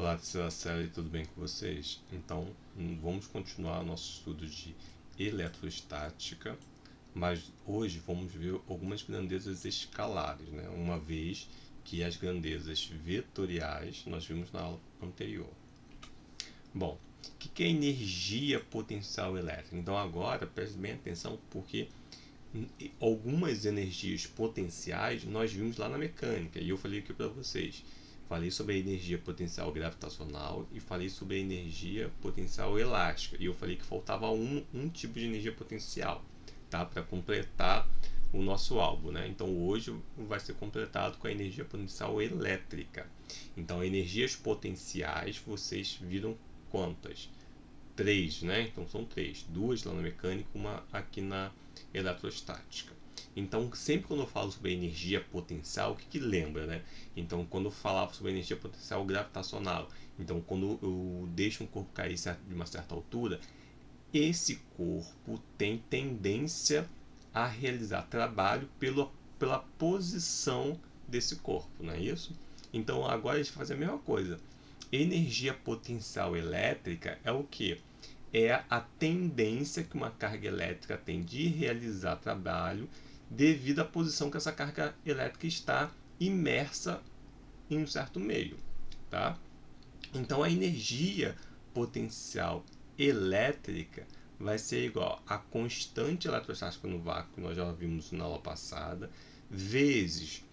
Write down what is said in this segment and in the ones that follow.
Olá, terceira série, tudo bem com vocês? Então, vamos continuar nosso estudo de eletrostática, mas hoje vamos ver algumas grandezas escalares, né? Uma vez que as grandezas vetoriais nós vimos na aula anterior. Bom, o que é energia potencial elétrica? Então agora preste bem atenção porque algumas energias potenciais nós vimos lá na mecânica e eu falei aqui para vocês. Falei sobre a energia potencial gravitacional e falei sobre a energia potencial elástica. E eu falei que faltava um tipo de energia potencial, tá? Para completar o nosso álbum, né? Então hoje vai ser completado com a energia potencial elétrica. Então energias potenciais vocês viram quantas? Três, né? Então são três, duas lá na mecânica, uma aqui na eletrostática. Então, sempre quando eu falo sobre energia potencial, o que lembra, né? Então, quando eu falava sobre energia potencial gravitacional, então quando eu deixo um corpo cair de uma certa altura, esse corpo tem tendência a realizar trabalho pela posição desse corpo, não é isso? Então, agora a gente vai fazer a mesma coisa. Energia potencial elétrica é o que? É a tendência que uma carga elétrica tem de realizar trabalho devido à posição que essa carga elétrica está imersa em um certo meio, tá? Então a energia potencial elétrica vai ser igual a constante eletrostática no vácuo, que nós já vimos na aula passada, vezes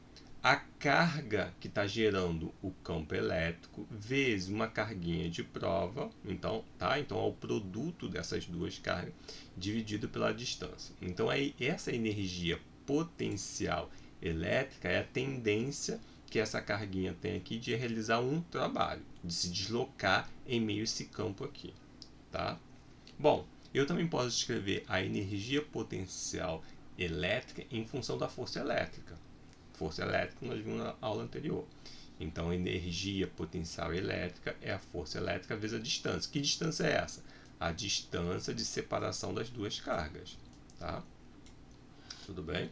a carga que está gerando o campo elétrico vezes uma carguinha de prova, então é o produto dessas duas cargas dividido pela distância. Então aí essa energia potencial elétrica é a tendência que essa carguinha tem aqui de realizar um trabalho, de se deslocar em meio a esse campo aqui, tá? Bom, eu também posso escrever a energia potencial elétrica em função da força elétrica. Força elétrica nós vimos na aula anterior. Então, a energia potencial elétrica é a força elétrica vezes a distância. Que distância é essa? A distância de separação das duas cargas. Tá? Tudo bem?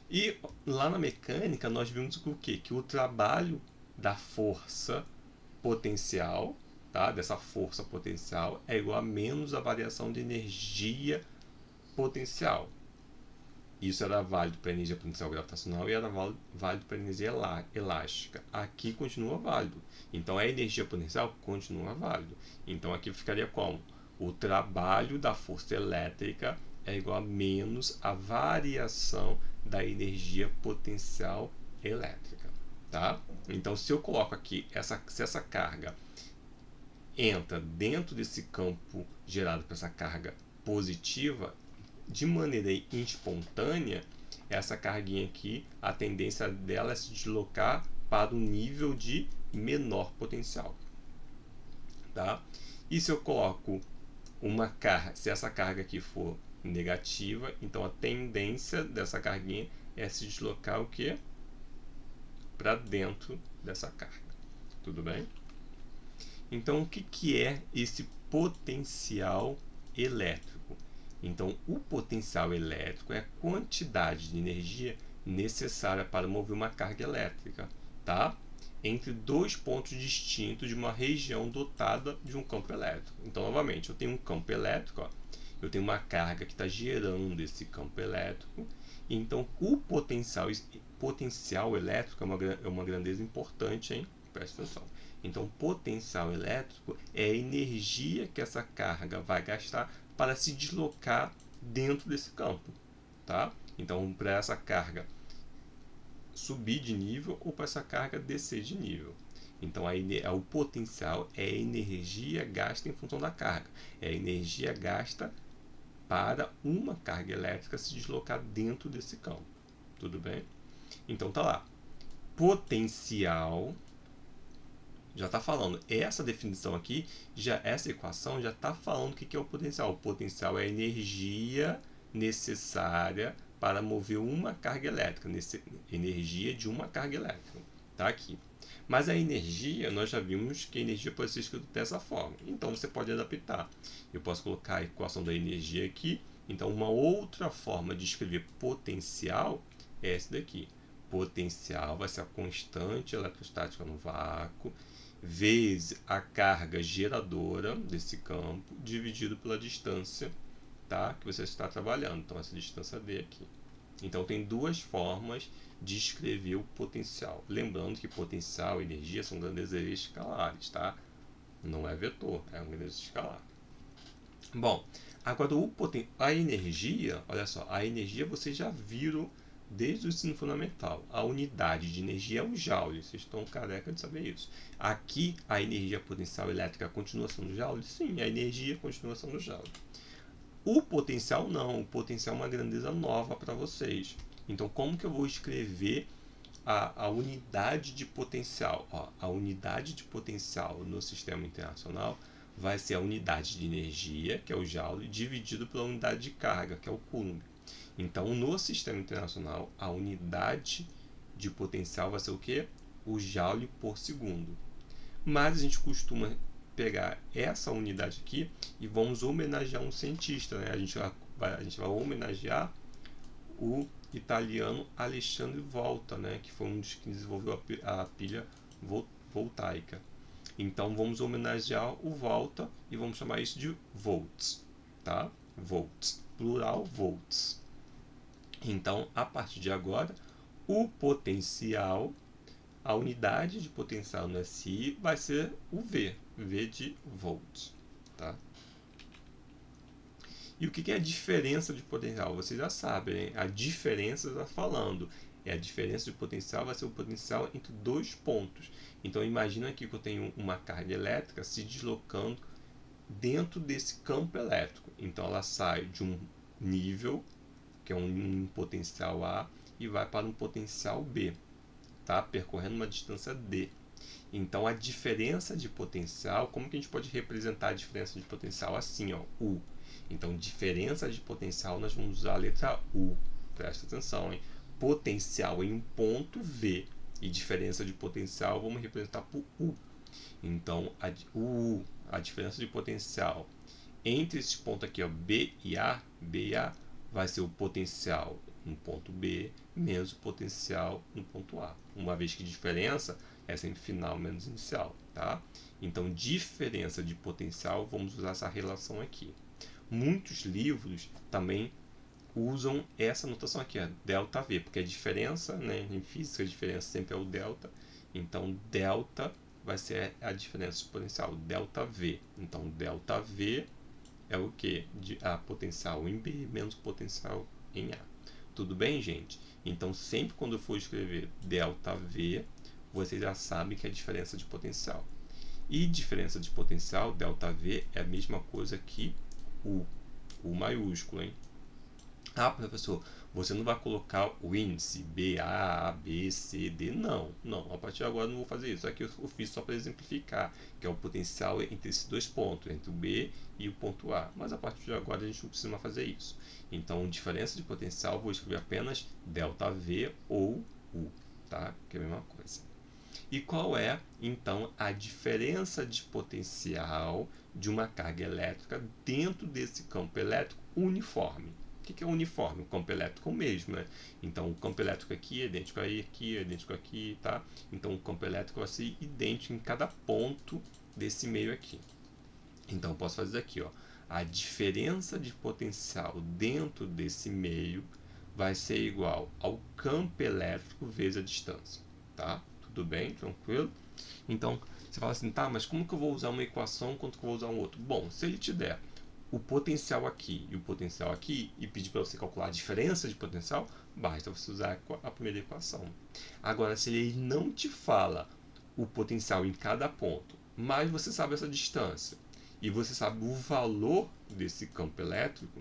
E lá na mecânica nós vimos o quê? Que o trabalho da força potencial, tá? Dessa força potencial, é igual a menos a variação de energia potencial. Isso era válido para a energia potencial gravitacional e era válido para a energia elástica. Aqui continua válido. Então a energia potencial continua válido. Então aqui ficaria como? O trabalho da força elétrica é igual a menos a variação da energia potencial elétrica. Tá? Então se eu coloco aqui, se essa carga entra dentro desse campo gerado por essa carga positiva, de maneira espontânea, essa carguinha aqui, a tendência dela é se deslocar para um nível de menor potencial. Tá? E se eu coloco uma carga, se essa carga aqui for negativa, então a tendência dessa carguinha é se deslocar o que? Para dentro dessa carga. Tudo bem? Então, o que é esse potencial elétrico? Então, o potencial elétrico é a quantidade de energia necessária para mover uma carga elétrica, tá? Entre dois pontos distintos de uma região dotada de um campo elétrico. Então, novamente, eu tenho um campo elétrico, ó, eu tenho uma carga que está gerando esse campo elétrico. Então, o potencial elétrico é uma grandeza importante, hein? Presta atenção. Então, potencial elétrico é a energia que essa carga vai gastar para se deslocar dentro desse campo, tá? Então, para essa carga subir de nível ou para essa carga descer de nível. Então, o potencial é a energia gasta em função da carga. É a energia gasta para uma carga elétrica se deslocar dentro desse campo. Tudo bem? Então, tá lá. Potencial já está falando, essa definição aqui, essa equação já está falando o que é o potencial. O potencial é a energia necessária para mover uma carga elétrica, energia de uma carga elétrica. Tá aqui. Mas a energia, nós já vimos que a energia pode ser escrita dessa forma. Então você pode adaptar. Eu posso colocar a equação da energia aqui. Então uma outra forma de escrever potencial é essa daqui. potencial vai ser a constante eletrostática no vácuo, vezes a carga geradora desse campo, dividido pela distância, tá, que você está trabalhando. Então, essa distância D aqui. Então, tem duas formas de escrever o potencial. Lembrando que potencial e energia são grandezas escalares, tá? Não é vetor, é uma grandeza escalar. Bom, agora a energia, olha só, a energia vocês já viram desde o ensino fundamental. A unidade de energia é o joule, vocês estão careca de saber isso. Aqui, a energia potencial elétrica continua sendo joule? Sim, a energia continua sendo joule. O potencial não, o potencial é uma grandeza nova para vocês. Então, como que eu vou escrever a unidade de potencial? Ó, a unidade de potencial no sistema internacional vai ser a unidade de energia, que é o joule, dividido pela unidade de carga, que é o coulomb. Então, no sistema internacional, a unidade de potencial vai ser o quê? O joule por segundo. Mas a gente costuma pegar essa unidade aqui e vamos homenagear um cientista, né? A gente vai homenagear o italiano Alessandro Volta, né? Que foi um dos que desenvolveu a pilha voltaica. Então vamos homenagear o Volta e vamos chamar isso de volts, tá? Volts, plural volts. Então, a partir de agora, o potencial, a unidade de potencial no SI vai ser o V, V de volts, tá? E o que é a diferença de potencial? Vocês já sabem, hein? A diferença está falando. A diferença de potencial vai ser o potencial entre dois pontos. Então, imagina aqui que eu tenho uma carga elétrica se deslocando dentro desse campo elétrico. Então, ela sai de um nível, que é um potencial A, e vai para um potencial B, tá? Percorrendo uma distância D. Então, a diferença de potencial, como que a gente pode representar a diferença de potencial? Assim, ó, U. Então, diferença de potencial, nós vamos usar a letra U. Presta atenção, hein? Potencial em um ponto V. E diferença de potencial, vamos representar por U. Então, a diferença de potencial entre esse ponto aqui, ó, B e A, vai ser o potencial no ponto B menos o potencial no ponto A. Uma vez que diferença é sempre final menos inicial, tá? Então, diferença de potencial, vamos usar essa relação aqui. Muitos livros também usam essa notação aqui, ó, delta V, porque a diferença, né, em física a diferença sempre é o delta, então delta vai ser a diferença exponencial, delta V. Então, delta V é o que? A potencial em B menos potencial em A. Tudo bem, gente? Então, sempre quando eu for escrever delta V, vocês já sabem que é a diferença de potencial. E diferença de potencial, delta V, é a mesma coisa que U maiúsculo, hein? Ah, professor, você não vai colocar o índice BA, B, C, D? Não, a partir de agora eu não vou fazer isso. Aqui eu fiz só para exemplificar, que é o potencial entre esses dois pontos, entre o B e o ponto A. Mas a partir de agora a gente não precisa mais fazer isso. Então, diferença de potencial, eu vou escrever apenas delta V ou U, tá? Que é a mesma coisa. E qual é, então, a diferença de potencial de uma carga elétrica dentro desse campo elétrico uniforme? O que é uniforme? O campo elétrico é o mesmo, né? Então, o campo elétrico aqui é idêntico aqui, é idêntico aqui, tá? Então, o campo elétrico vai ser idêntico em cada ponto desse meio aqui. Então, eu posso fazer aqui, ó. A diferença de potencial dentro desse meio vai ser igual ao campo elétrico vezes a distância, tá? Tudo bem? Tranquilo? Então, você fala assim, tá, mas como que eu vou usar uma equação quanto que eu vou usar um outro? Bom, se ele te der o potencial aqui e o potencial aqui e pedir para você calcular a diferença de potencial, basta você usar a primeira equação. Agora, se ele não te fala o potencial em cada ponto, mas você sabe essa distância e você sabe o valor desse campo elétrico,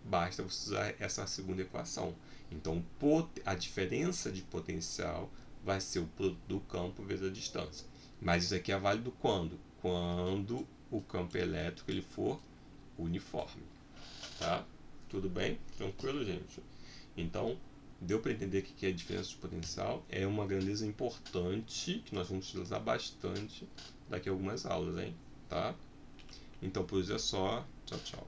basta você usar essa segunda equação. Então, a diferença de potencial vai ser o produto do campo vezes a distância. Mas isso aqui é válido quando? Quando o campo elétrico ele for uniforme. Tá? Tudo bem? Tranquilo, gente? Então, deu para entender o que é a diferença de potencial? É uma grandeza importante que nós vamos utilizar bastante daqui a algumas aulas, hein? Tá? Então, por hoje é só. Tchau, tchau.